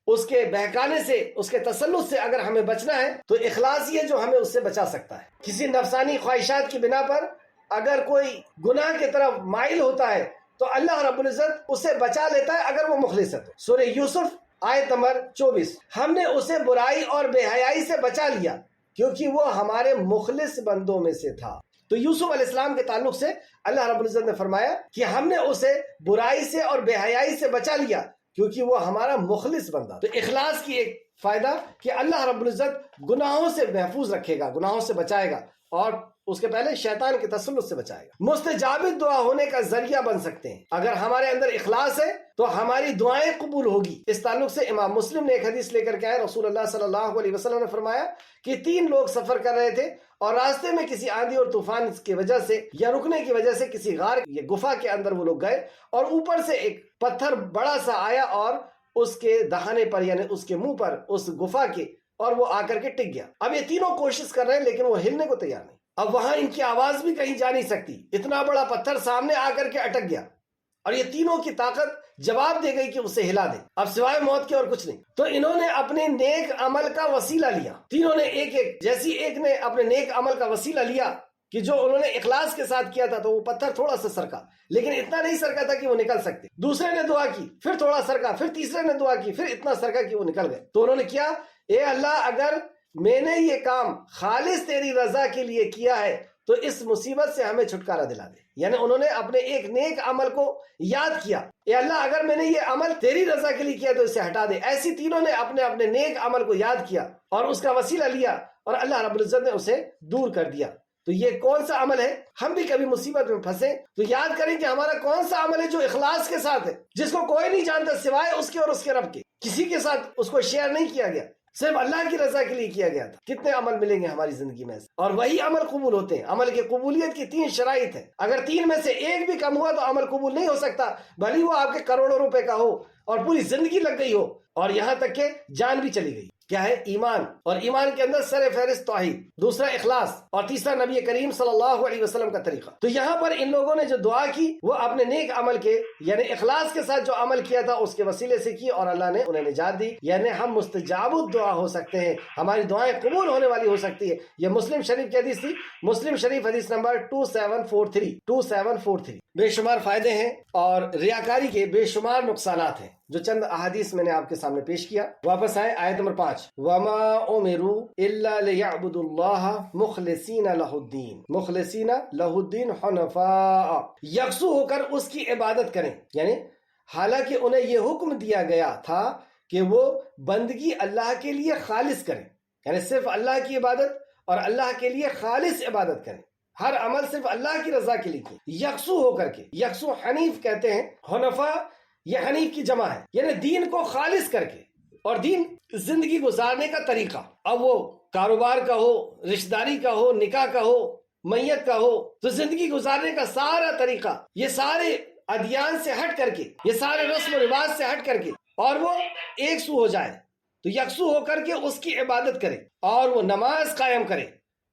اس کے بہکانے سے، اس کے تسلط سے اگر ہمیں بچنا ہے تو اخلاص یہ جو ہمیں اس سے بچا سکتا ہے۔ کسی نفسانی خواہشات کی بنا پر اگر کوئی گناہ کی طرف مائل ہوتا ہے تو اللہ رب العزت اسے بچا لیتا ہے اگر وہ مخلص ہے۔ سورہ یوسف آیت نمبر 24، ہم نے اسے برائی اور بے حیائی سے بچا لیا کیونکہ وہ ہمارے مخلص بندوں میں سے تھا۔ تو یوسف علیہ السلام کے تعلق سے اللہ رب العزت نے فرمایا کہ ہم نے اسے برائی سے اور بے حیائی سے بچا لیا کیونکہ وہ ہمارا مخلص بندہ۔ تو اخلاص کی ایک فائدہ کہ اللہ رب العزت گناہوں سے محفوظ رکھے گا، گناہوں سے بچائے گا، اور اس کے پہلے شیطان کے تسلط سے بچائے گا۔ مستجاب دعا ہونے کا ذریعہ بن سکتے ہیں، اگر ہمارے اندر اخلاص ہے تو ہماری دعائیں قبول ہوگی۔ اس تعلق سے امام مسلم نے ایک حدیث لے کر کے آئے، رسول اللہ صلی اللہ علیہ وسلم نے فرمایا کہ 3 لوگ سفر کر رہے تھے اور راستے میں کسی آندھی اور طوفان کی وجہ سے یا رکنے کی وجہ سے کسی غار یا گفا کے اندر وہ لوگ گئے، اور اوپر سے ایک پتھر بڑا سا آیا اور اس کے دہانے پر، یعنی اس کے منہ پر، اس گفا کے، اور وہ آ کر کے ٹک گیا۔ اب یہ تینوں کوشش کر رہے ہیں لیکن وہ ہلنے کو تیار نہیں۔ اب وہاں ان کی آواز بھی کہیں جا نہیں سکتی، اتنا بڑا پتھر سامنے آ کر کے اٹک گیا، اور یہ تینوں کی طاقت جواب دے گئی کہ اسے ہلا دے، اب سوائے موت کے اور کچھ نہیں۔ تو انہوں نے اپنے نیک عمل کا وسیلہ لیا، تینوں نے ایک جیسی ایک نے اپنے نیک عمل کا وسیلہ لیا کہ جو انہوں نے اخلاص کے ساتھ کیا تھا، تو وہ پتھر تھوڑا سا سرکا، لیکن اتنا نہیں سرکا تھا کہ وہ نکل سکتے۔ دوسرے نے دعا کی، پھر تھوڑا سرکا، پھر تیسرے نے دعا کی، پھر اتنا سرکا کہ وہ نکل گئے۔ تو انہوں نے کیا، اے اللہ، اگر میں نے یہ کام خالص تیری رضا کے لیے کیا ہے تو اس مصیبت سے ہمیں چھٹکارا دلا دے۔ یعنی انہوں نے اپنے ایک نیک عمل کو یاد کیا، اے اللہ اگر میں نے یہ عمل تیری رضا کے لیے کیا تو اسے ہٹا دے۔ ایسی تینوں نے اپنے اپنے نیک عمل کو یاد کیا اور اس کا وسیلہ لیا، اور اللہ رب العزت نے اسے دور کر دیا۔ تو یہ کون سا عمل ہے؟ ہم بھی کبھی مصیبت میں پھنسے تو یاد کریں کہ ہمارا کون سا عمل ہے جو اخلاص کے ساتھ ہے، جس کو کوئی نہیں جانتا سوائے اس کے اور اس کے رب کے، کسی کے ساتھ اس کو شیئر نہیں کیا گیا، صرف اللہ کی رضا کے لیے کیا گیا تھا۔ کتنے عمل ملیں گے ہماری زندگی میں، اور وہی عمل قبول ہوتے ہیں۔ عمل کی قبولیت کی 3 شرائط ہیں، اگر 3 میں سے ایک بھی کم ہوا تو عمل قبول نہیں ہو سکتا، بھلی وہ آپ کے کروڑوں روپے کا ہو اور پوری زندگی لگ گئی ہو اور یہاں تک کہ جان بھی چلی گئی۔ کیا ہے؟ ایمان، اور ایمان کے اندر سر فہرست توحید، دوسرا اخلاص، اور تیسرا نبی کریم صلی اللہ علیہ وسلم کا طریقہ۔ تو یہاں پر ان لوگوں نے جو دعا کی وہ اپنے نیک عمل کے، یعنی اخلاص کے ساتھ جو عمل کیا تھا اس کے وسیلے سے کی، اور اللہ نے انہیں نجات دی۔ یعنی ہم مستجاب الدعا ہو سکتے ہیں، ہماری دعائیں قبول ہونے والی ہو سکتی ہے۔ یہ مسلم شریف کی حدیث تھی، مسلم شریف حدیث نمبر 2743۔ بے شمار فائدے ہیں اور ریاکاری کے بے شمار نقصانات ہیں جو چند احادیث میں نے آپ کے سامنے پیش کیا۔ واپس آئے آیت نمبر 5، وَمَا أُمِرُوا إِلَّا لِيَعْبُدُوا اللَّهَ مُخْلِصِينَ لَهُ الدِّينَ حُنَفَاءَ، یکسو ہو کر اس کی عبادت کریں، یعنی حالانکہ انہیں یہ حکم دیا گیا تھا کہ وہ بندگی اللہ کے لیے خالص کریں، یعنی صرف اللہ کی عبادت اور اللہ کے لیے خالص عبادت کریں، ہر عمل صرف اللہ کی رضا کے لیے کریں، یکسو ہو کر کے۔ یکسو حنیف کہتے ہیں، حنفا یہ حنیف کی جمع ہے، یعنی دین کو خالص کر کے، اور دین زندگی گزارنے کا طریقہ، اب وہ کاروبار کا ہو، رشتہ داری کا ہو، نکاح کا ہو، میت کا ہو، تو زندگی گزارنے کا سارا طریقہ یہ سارے ادیان سے ہٹ کر کے، یہ سارے رسم و رواج سے ہٹ کر کے، اور وہ ایک سو ہو جائے، تو یکسو ہو کر کے اس کی عبادت کرے، اور وہ نماز قائم کرے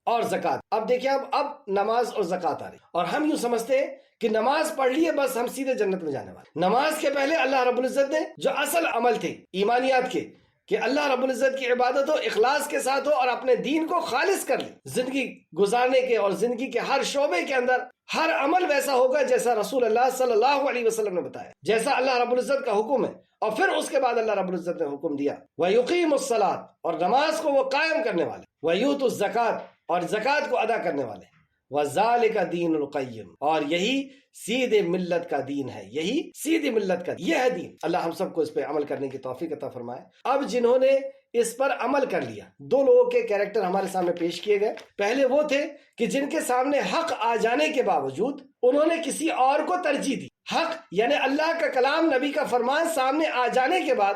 اور زکوٰۃ۔ اب دیکھیں اب نماز اور زکوٰۃ آ رہی، اور ہم یوں سمجھتے ہیں کہ نماز پڑھ لیے بس ہم سیدھے جنت میں جانے والے۔ نماز کے پہلے اللہ رب العزت نے جو اصل عمل تھے ایمانیات کے، کہ اللہ رب العزت کی عبادت ہو، اخلاص کے ساتھ ہو، اور اپنے دین کو خالص کر لے، زندگی گزارنے کے اور زندگی کے ہر شعبے کے اندر ہر عمل ویسا ہوگا جیسا رسول اللہ صلی اللہ علیہ وسلم نے بتایا، جیسا اللہ رب العزت کا حکم ہے۔ اور پھر اس کے بعد اللہ رب العزت نے حکم دیا وَيُقِيمُ الصَّلَاةَ، اور نماز کو وہ قائم کرنے والے، وَيُؤْتُ الزَّكَاةَ، اور زکوٰۃ کو ادا کرنے والے، وَذَلِكَ دِينُ الْقَيِّمُ، اور یہی سیدھے ملت کا دین ہے، یہی سیدھی ملت کا، یہ ہے دین۔ اللہ ہم سب کو اس پہ عمل کرنے کی توفیق عطا فرمائے۔ اب جنہوں نے اس پر عمل کر لیا، دو لوگوں کے کیریکٹر ہمارے سامنے پیش کیے گئے۔ پہلے وہ تھے کہ جن کے سامنے حق آ جانے کے باوجود انہوں نے کسی اور کو ترجیح دی۔ حق یعنی اللہ کا کلام، نبی کا فرمان سامنے آ جانے کے بعد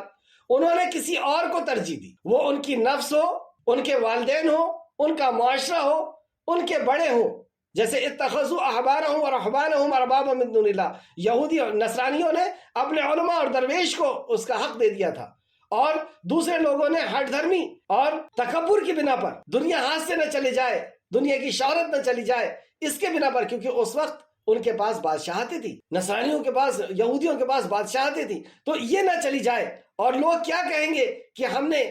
انہوں نے کسی اور کو ترجیح دی، وہ ان کی نفس ہو، ان کے والدین ہو، ان کا معاشرہ ہو، ان کے بڑے ہوں، جیسے اتخذوا احبارهم ورهبانهم اربابا من دون اللہ، یہودی اور نصرانیوں نے اپنے علماء اور درویش کو اس کا حق دے دیا تھا، اور دوسرے لوگوں نے ہٹ دھرمی اور تکبر کی بنا پر، دنیا ہاتھ سے نہ چلی جائے، دنیا کی شہرت نہ چلی جائے، اس کے بنا پر، کیونکہ اس وقت ان کے پاس بادشاہتیں تھی، نصرانیوں کے پاس، یہودیوں کے پاس بادشاہتیں تھی، تو یہ نہ چلی جائے، اور لوگ کیا کہیں گے کہ ہم نے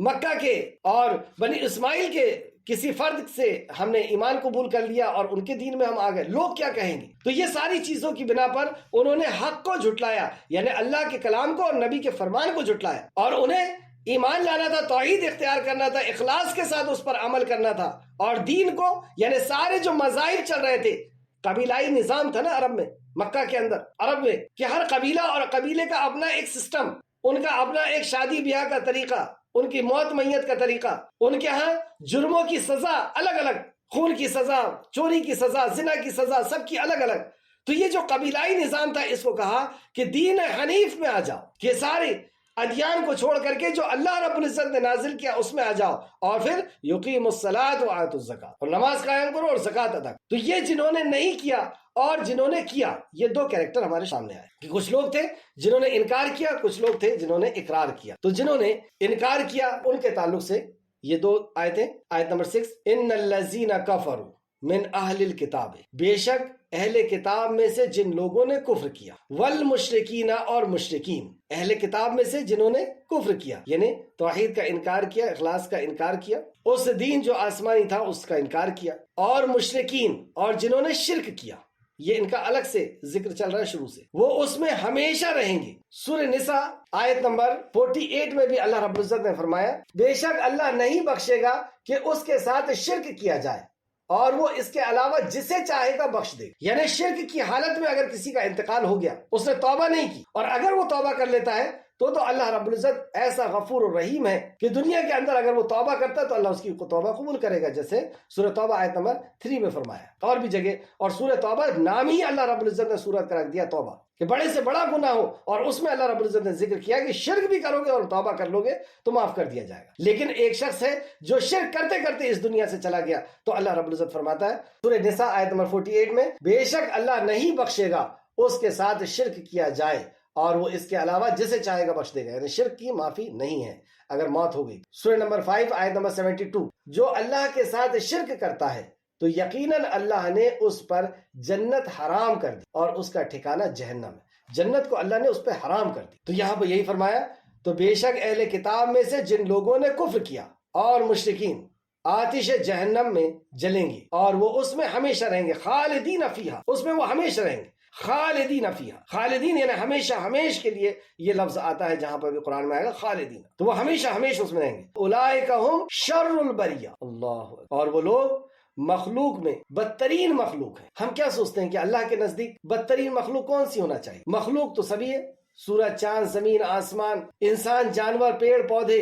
مکہ کے اور بنی اسماعیل کے کسی فرد سے ہم نے ایمان قبول کر لیا اور ان کے دین میں ہم آ گئے، لوگ کیا کہیں گے؟ تو یہ ساری چیزوں کی بنا پر انہوں نے حق کو جھٹلایا، یعنی اللہ کے کلام کو اور نبی کے فرمان کو جھٹلایا، اور انہیں ایمان لانا تھا، توحید اختیار کرنا تھا، اخلاص کے ساتھ اس پر عمل کرنا تھا، اور دین کو، یعنی سارے جو مذاہب چل رہے تھے، قبیلائی نظام تھا نا عرب میں، مکہ کے اندر، عرب میں، کہ ہر قبیلہ اور قبیلے کا اپنا ایک سسٹم، ان کا اپنا ایک شادی بیاہ کا طریقہ، ان کی موت میت کا طریقہ، ان کے ہاں جرموں کی سزا الگ الگ، خون کی سزا، چوری کی سزا، زنا کی سزا، سب کی الگ الگ۔ تو یہ جو قبیلائی نظام تھا، اس کو کہا کہ دین حنیف میں آ جاؤ، کہ سارے ادیان کو چھوڑ کر کے جو اللہ رب العزت نے نازل کیا اس میں آ جاؤ، اور پھر یقیم الصلاۃ و آت الزکاۃ، اور نماز قائم کرو اور زکوٰۃ ادا کرو۔ تو یہ جنہوں نے نہیں کیا اور جنہوں نے کیا، یہ دو کیریکٹر ہمارے سامنے آئے، کہ کچھ لوگ تھے جنہوں نے انکار کیا، کچھ لوگ تھے جنہوں نے اقرار کیا۔ تو جنہوں نے انکار کیا ان کے تعلق سے یہ دو آیتیں، آیت نمبر 6، ان الذین کفروا من اہل الکتاب، بے شک اہل کتاب میں سے جن لوگوں نے کفر کیا، والمشرکین، اور مشرکین، اہل کتاب میں سے جنہوں نے کفر کیا، یعنی توحید کا انکار کیا، اخلاص کا انکار کیا، اس دین جو آسمانی تھا اس کا انکار کیا، اور مشرکین، اور جنہوں نے شرک کیا، یہ ان کا الگ سے ذکر چل رہا ہے شروع سے، وہ اس میں ہمیشہ رہیں گے۔ سورہ نساء آیت نمبر 48 میں بھی اللہ رب العزت نے فرمایا، بے شک اللہ نہیں بخشے گا کہ اس کے ساتھ شرک کیا جائے، اور وہ اس کے علاوہ جسے چاہے گا بخش دے۔ یعنی شرک کی حالت میں اگر کسی کا انتقال ہو گیا، اس نے توبہ نہیں کی، اور اگر وہ توبہ کر لیتا ہے تو اللہ رب العزت ایسا غفور الرحیم ہے کہ دنیا کے اندر اگر وہ توبہ کرتا ہے تو اللہ اس کی توبہ قبول کرے گا، جیسے سورہ توبہ آیت نمبر 3 میں فرمایا، اور بھی جگہ، اور سورہ توبہ نام ہی اللہ رب العزت نے سورت کا رکھ دیا توبہ، کہ بڑے سے بڑا گناہ ہو، اور اس میں اللہ رب العزت نے ذکر کیا کہ شرک بھی کرو گے اور توبہ کر لو گے تو معاف کر دیا جائے گا۔ لیکن ایک شخص ہے جو شرک کرتے کرتے اس دنیا سے چلا گیا، تو اللہ رب العزت فرماتا ہے سورہ نساء آیت نمبر 48 میں، بے شک اللہ نہیں بخشے گا اس کے ساتھ شرک کیا جائے، اور وہ اس کے علاوہ جسے چاہے گا بخش دے گا، یعنی شرک کی معافی نہیں ہے اگر موت ہو گئی۔ سورہ نمبر 5 آیت نمبر 72، جو اللہ کے ساتھ شرک کرتا ہے تو یقیناً اللہ نے اس پر جنت حرام کر دی، اور اس کا ٹھکانہ جہنم ہے، جنت کو اللہ نے اس پہ حرام کر دی۔ تو یہاں پہ یہی فرمایا، تو بے شک اہل کتاب میں سے جن لوگوں نے کفر کیا اور مشرکین آتش جہنم میں جلیں گے، اور وہ اس میں ہمیشہ رہیں گے، خالدین فیہا، اس میں وہ ہمیشہ رہیں گے، خالدین فیہا، خالدین یعنی ہمیشہ ہمیش کے لیے یہ لفظ آتا ہے، جہاں پر بھی قرآن میں آئے گا خالدین، تو وہ ہمیشہ ہمیش اس میں رہیں گے۔ اولئک ہم شر البریہ، اللہ، اور وہ لوگ مخلوق میں بدترین مخلوق ہے۔ ہم کیا سوچتے ہیں کہ اللہ کے نزدیک بدترین مخلوق کون سی ہونا چاہیے؟ مخلوق تو سبھی ہے، سورج، چاند، زمین، آسمان، انسان، جانور، پیڑ پودے،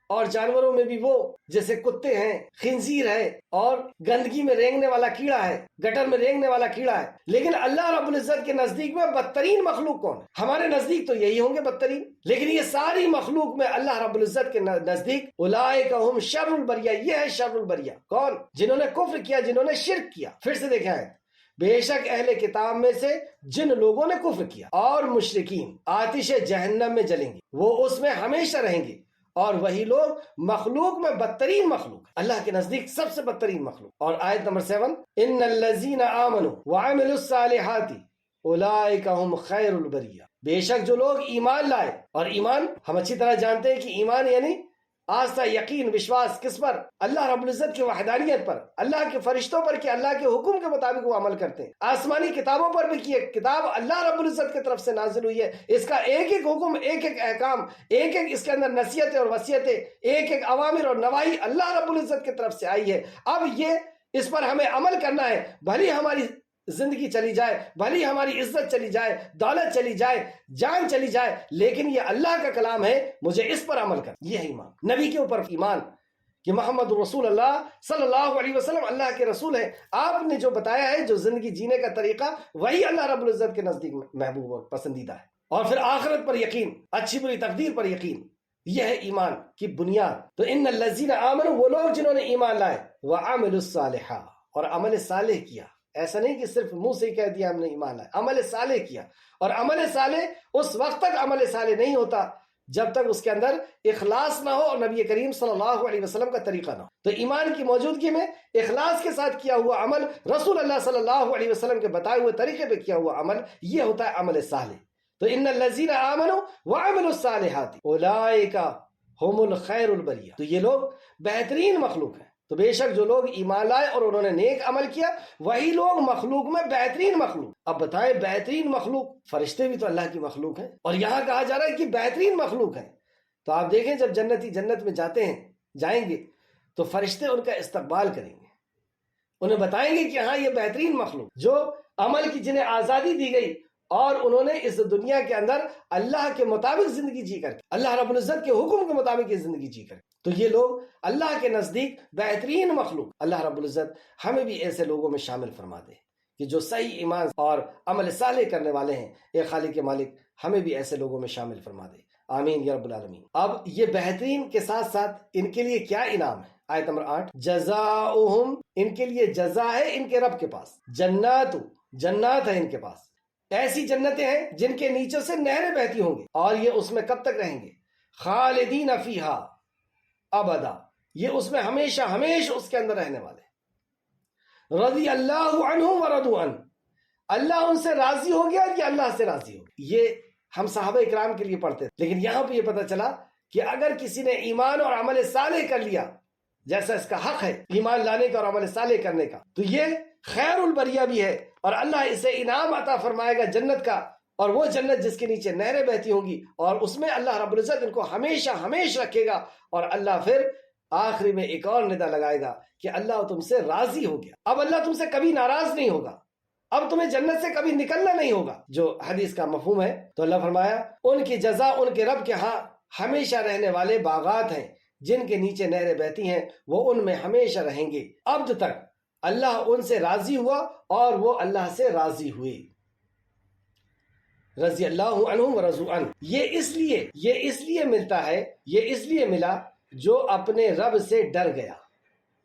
اور جانوروں میں بھی وہ جیسے کتے ہیں، خنزیر ہے، اور گندگی میں رینگنے والا کیڑا ہے، گٹر میں رینگنے والا کیڑا ہے. لیکن اللہ رب العزت کے نزدیک میں بدترین مخلوق کون ہے؟ ہمارے نزدیک تو یہی ہوں گے بدترین، لیکن یہ ساری مخلوق میں اللہ رب العزت کے نزدیک اولئک هم شر البریہ، یہ ہے شر البریہ. کون؟ جنہوں نے کفر کیا، جنہوں نے شرک کیا. پھر سے دیکھیں آیت، بے شک اہل کتاب میں سے جن لوگوں نے کفر کیا اور مشرکین آتش جہنم میں جلیں گے، وہ اس میں ہمیشہ رہیں گے، اور وہی لوگ مخلوق میں بدترین مخلوق، اللہ کے نزدیک سب سے بدترین مخلوق. اور آیت نمبر 7، ان الذین آمنوا وعملوا الصالحات اولئک هم خیر البریہ. بے شک جو لوگ ایمان لائے، اور ایمان ہم اچھی طرح جانتے ہیں کہ ایمان یعنی آستہ، یقین، وشواس کس پر؟ اللہ رب العزت کی وحدانیت پر، اللہ کے فرشتوں پر کہ اللہ کے حکم کے مطابق وہ عمل کرتے ہیں، آسمانی کتابوں پر بھی کہ کتاب اللہ رب العزت کی طرف سے نازل ہوئی ہے، اس کا ایک ایک حکم، ایک ایک احکام، ایک ایک اس کے اندر نصیحتیں اور وصیتیں، ایک ایک اوامر اور نواہی اللہ رب العزت کی طرف سے آئی ہے. اب یہ اس پر ہمیں عمل کرنا ہے، بھلی ہماری زندگی چلی جائے، بھلی ہماری عزت چلی جائے، دولت چلی جائے، جان چلی جائے، لیکن یہ اللہ کا کلام ہے، مجھے اس پر عمل کر. یہ ہے ایمان، نبی کے اوپر ایمان کہ محمد رسول اللہ صلی اللہ علیہ وسلم اللہ کے رسول ہیں. آپ نے جو بتایا ہے، جو زندگی جینے کا طریقہ، وہی اللہ رب العزت کے نزدیک محبوب اور پسندیدہ ہے. اور پھر آخرت پر یقین، اچھی بری تقدیر پر یقین، یہ ہے ایمان کی بنیاد. تو ان الذین آمنوا، وہ لوگ جنہوں نے ایمان لائے، وعملوا الصالحات، اور عمل صالح کیا. ایسا نہیں کہ صرف منہ سے ہی کہہ دیا ہم نے ایمان لائے، عمل صالح کیا. اور عمل صالح اس وقت تک عمل صالح نہیں ہوتا جب تک اس کے اندر اخلاص نہ ہو اور نبی کریم صلی اللہ علیہ وسلم کا طریقہ نہ ہو. تو ایمان کی موجودگی میں اخلاص کے ساتھ کیا ہوا عمل، رسول اللہ صلی اللہ علیہ وسلم کے بتائے ہوئے طریقے پہ کیا ہوا عمل، یہ ہوتا ہے عمل صالح. تو ان الذین آمنوا وعملوا الصالحات اولئک هم الخیر البریہ. تو یہ لوگ بہترین مخلوق ہیں. تو بے شک جو لوگ ایمان لائے اور انہوں نے نیک عمل کیا، وہی لوگ مخلوق میں بہترین مخلوق. اب بتائیں بہترین مخلوق، فرشتے بھی تو اللہ کی مخلوق ہیں، اور یہاں کہا جا رہا ہے کہ بہترین مخلوق ہیں. تو آپ دیکھیں جب جنتی جنت میں جائیں گے تو فرشتے ان کا استقبال کریں گے، انہیں بتائیں گے کہ ہاں یہ بہترین مخلوق جو عمل کی جنہیں آزادی دی گئی، اور انہوں نے اس دنیا کے اندر اللہ کے مطابق زندگی جی کر، اللہ رب العزت کے حکم کے مطابق یہ زندگی جی کر. تو یہ لوگ اللہ کے نزدیک بہترین مخلوق. اللہ رب العزت ہمیں بھی ایسے لوگوں میں شامل فرما دے کہ جو صحیح ایمان اور عمل صالح کرنے والے ہیں. اے خالق مالک ہمیں بھی ایسے لوگوں میں شامل فرما دے، آمین یا رب العالمین. اب یہ بہترین کے ساتھ ساتھ ان کے لیے کیا انعام ہے؟ آیت نمبر 8، جزاؤہم، ان کے لیے جزا ہے ان کے رب کے پاس، جنات ہے ان کے پاس، ایسی جنتیں ہیں جن کے نیچے سے نہریں بہتی ہوں گی، اور یہ اس میں کب تک رہیں گے؟ خالدین فیہا ابدا، یہ اس میں ہمیشہ اس کے اندر رہنے والے. رضی اللہ عنہم ورضوا عنہ، اللہ ان سے راضی ہو گیا اور یہ اللہ سے راضی ہو گیا. یہ ہم صحابہ اکرام کے لیے پڑھتے تھے، لیکن یہاں پہ یہ پتہ چلا کہ اگر کسی نے ایمان اور عمل صالح کر لیا، جیسا اس کا حق ہے ایمان لانے کا اور عمل صالح کرنے کا، تو یہ خیر البریہ بھی ہے، اور اللہ اسے انعام عطا فرمائے گا جنت کا، اور وہ جنت جس کے نیچے نہریں بہتی ہوں گی، اور اس میں اللہ رب العزت ان کو ہمیشہ رکھے گا. اور اللہ پھر آخری میں ایک اور ندا لگائے گا کہ اللہ تم سے راضی ہو گیا. اب اللہ تم سے کبھی ناراض نہیں ہوگا، اب تمہیں جنت سے کبھی نکلنا نہیں ہوگا، جو حدیث کا مفہوم ہے. تو اللہ فرمایا ان کی جزا ان کے رب کے ہاں ہمیشہ رہنے والے باغات ہیں جن کے نیچے نہریں بہتی ہیں، وہ ان میں ہمیشہ رہیں گے ابد تک. اللہ ان سے راضی ہوا اور وہ اللہ سے راضی ہوئے. رضی اللہ عنہم ورضوا عنہ، یہ اس لیے ملتا ہے، یہ اس لیے ملا جو اپنے رب سے ڈر گیا.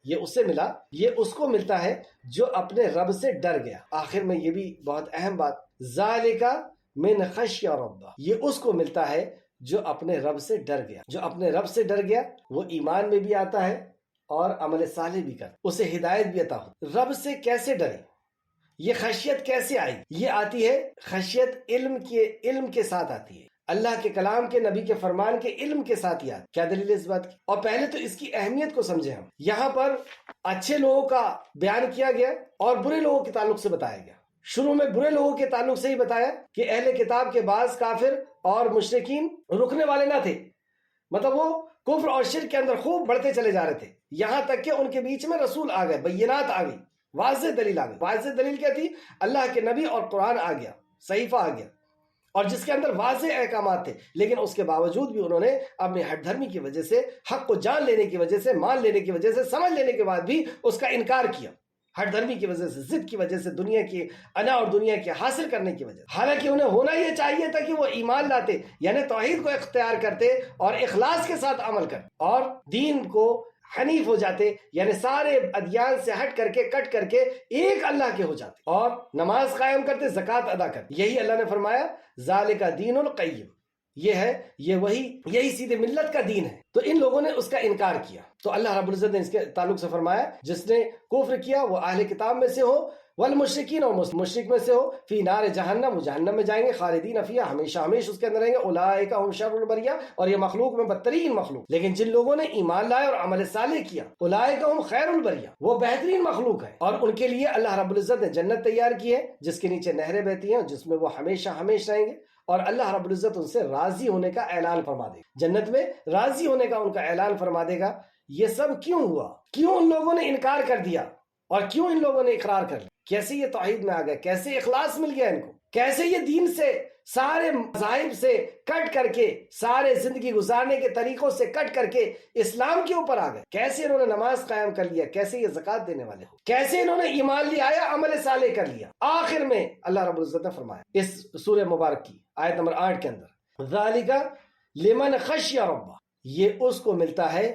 یہ اس سے ملا، یہ اس کو ملتا ہے جو اپنے رب سے ڈر گیا. آخر میں یہ بھی بہت اہم بات، ذالک من خشی ربہ، یہ اس کو ملتا ہے جو اپنے رب سے ڈر گیا. جو اپنے رب سے ڈر گیا وہ ایمان میں بھی آتا ہے اور عمل صالح بھی کرتا، اسے ہدایت بھی عطا ہو. رب سے کیسے ڈرے؟ یہ خشیت کیسے آئی؟ یہ آتی ہے خشیت علم کے ساتھ آتی ہے، اللہ کے کلام کے، نبی کے فرمان کے علم کے ساتھ یاد. کیا دلیل اس بات کی؟ اور پہلے تو اس کی اہمیت کو سمجھیں. ہم یہاں پر اچھے لوگوں کا بیان کیا گیا اور برے لوگوں کے تعلق سے بتایا گیا. شروع میں برے لوگوں کے تعلق سے ہی بتایا کہ اہل کتاب کے بعض کافر اور مشرکین رکنے والے نہ تھے، مطلب وہ کفر اور شرک کے اندر خوب بڑھتے چلے جا رہے تھے، یہاں تک کہ ان کے بیچ میں رسول آ گئے، بینات آ گئی، واضح دلیل آ گئی. واضح دلیل کیا تھی؟ اللہ کے نبی اور قرآن آ گیا، صحیفہ آ گیا. اور جس کے اندر واضح احکامات تھے، لیکن اس کے باوجود بھی انہوں نے اپنی ہٹ دھرمی کی وجہ سے، حق کو جان لینے کی وجہ سے، مان لینے کی وجہ سے، سمجھ لینے کے بعد بھی اس کا انکار کیا، ہٹ دھرمی کی وجہ سے، ضد کی وجہ سے، دنیا کی انا اور دنیا کے حاصل کرنے کی وجہ سے۔ حالانکہ انہیں ہونا یہ چاہیے تھا کہ وہ ایمان لاتے، یعنی توحید کو اختیار کرتے اور اخلاص کے ساتھ عمل کرتے اور دین کو حنیف ہو جاتے، یعنی سارے ادیان سے ہٹ کر کے، کٹ کر کے ایک اللہ کے ہو جاتے اور نماز قائم کرتے، زکوٰۃ ادا کرتے۔ یہی اللہ نے فرمایا ذالک دین القیم، یہی سیدھے ملت کا دین ہے۔ تو ان لوگوں نے اس کا انکار کیا، تو اللہ رب العزت نے اس کے تعلق سے فرمایا جس نے کفر کیا وہ اہل کتاب میں سے ہو، والمشرکین اور مشرک میں سے ہو، فی نار جہنم، وہ جہنم میں جائیں گے، خالدین فیہا، ہمیشہ ہمیشہ اس کے اندر رہیں گے، اولئک هم شر البریہ، اور یہ مخلوق میں بدترین مخلوق۔ لیکن جن لوگوں نے ایمان لائے اور عمل صالح کیا، اولئک هم خیر البریہ، وہ بہترین مخلوق ہے، اور ان کے لیے اللہ رب العزت نے جنت تیار کی ہے جس کے نیچے نہریں بہتی ہیں، جس میں وہ ہمیشہ ہمیشہ رہیں گے، اور اللہ رب العزت ان سے راضی ہونے کا اعلان فرما دے گا، جنت میں راضی ہونے کا ان کا اعلان فرما دے گا۔ یہ سب کیوں ہوا؟ کیوں ان لوگوں نے انکار کر دیا اور کیوں ان لوگوں نے اقرار کر لیا؟ کیسے یہ توحید میں آ گئے؟ کیسے اخلاص مل گیا ان کو؟ کیسے یہ دین سے، سارے مذاہب سے کٹ کر کے، سارے زندگی گزارنے کے طریقوں سے کٹ کر کے اسلام کے اوپر آ گئے؟ کیسے انہوں نے نماز قائم کر لیا؟ کیسے یہ زکوٰۃ دینے والے ہو؟ کیسے انہوں نے ایمان لے آیا، عمل صالح کر لیا؟ آخر میں اللہ رب العزت نے فرمایا اس سورہ مبارک کی آیت نمبر 8 کے اندر، ذالک لمن خشی ربہ، یہ اس کو ملتا ہے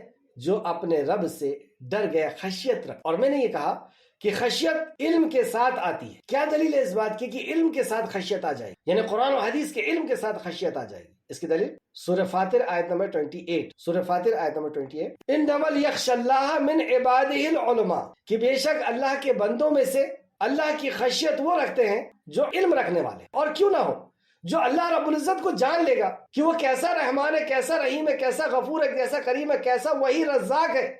جو اپنے رب سے ڈر گیا، خشیت رکھ۔ اور میں نے یہ کہا کہ خشیت علم کے ساتھ آتی ہے۔ کیا دلیل ہے اس بات کی کہ علم کے ساتھ خشیت آ جائے گی، یعنی قرآن و حدیث کے علم کے ساتھ خشیت آ جائے گی؟ اس کی دلیل سورہ فاطر آیت نمبر 28، سورہ فاطر آیت نمبر 28، انما یخشی اللہ من عبادہ العلماء، کہ بے شک اللہ کے بندوں میں سے اللہ کی خشیت وہ رکھتے ہیں جو علم رکھنے والے، اور کیوں نہ ہو، جو اللہ رب العزت کو جان لے گا کہ وہ کیسا رحمان ہے، کیسا رحیم ہے، کیسا غفور ہے، کیسا کریم ہے، کیسا وہی رزاق ہے،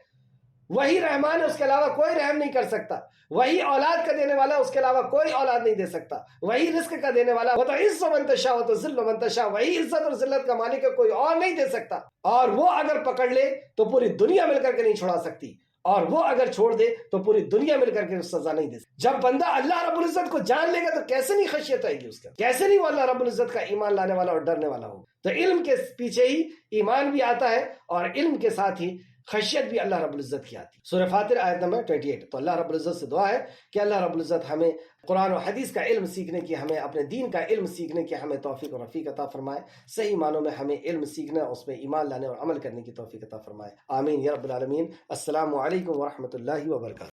وہی رحمان ہے، اس کے علاوہ کوئی رحم نہیں کر سکتا، وہی اولاد کا دینے والا، اس کے علاوہ کوئی اولاد نہیں دے سکتا، وہی رزق کا دینے والا، وتعز من تشاء وتذل من تشاء، وہی عزت اور ذلت کا مالک ہے، کوئی اور نہیں دے سکتا، اور وہ اگر پکڑ لے تو پوری دنیا مل کر کے نہیں چھڑا سکتی، اور وہ اگر چھوڑ دے تو پوری دنیا مل کر کے سزا نہیں دے سکتی۔ جب بندہ اللہ رب العزت کو جان لے گا تو کیسے نہیں خشیت آئے گی اس کا؟ کیسے نہیں وہ اللہ رب العزت کا ایمان لانے والا اور ڈرنے والا ہو؟ تو علم کے پیچھے ہی ایمان بھی آتا ہے، اور علم کے ساتھ ہی خشیت بھی اللہ رب العزت کی آتی ہے۔ سورہ فاطر آیت نمبر 28۔ تو اللہ رب العزت سے دعا ہے کہ اللہ رب العزت ہمیں قرآن و حدیث کا علم سیکھنے کی، ہمیں اپنے دین کا علم سیکھنے کی ہمیں توفیق و رفیق عطا فرمائے، صحیح معنوں میں ہمیں علم سیکھنا، اس میں ایمان لانے اور عمل کرنے کی توفیق عطا فرمائے، آمین یا رب العالمین۔ السلام علیکم ورحمۃ اللہ وبرکاتہ۔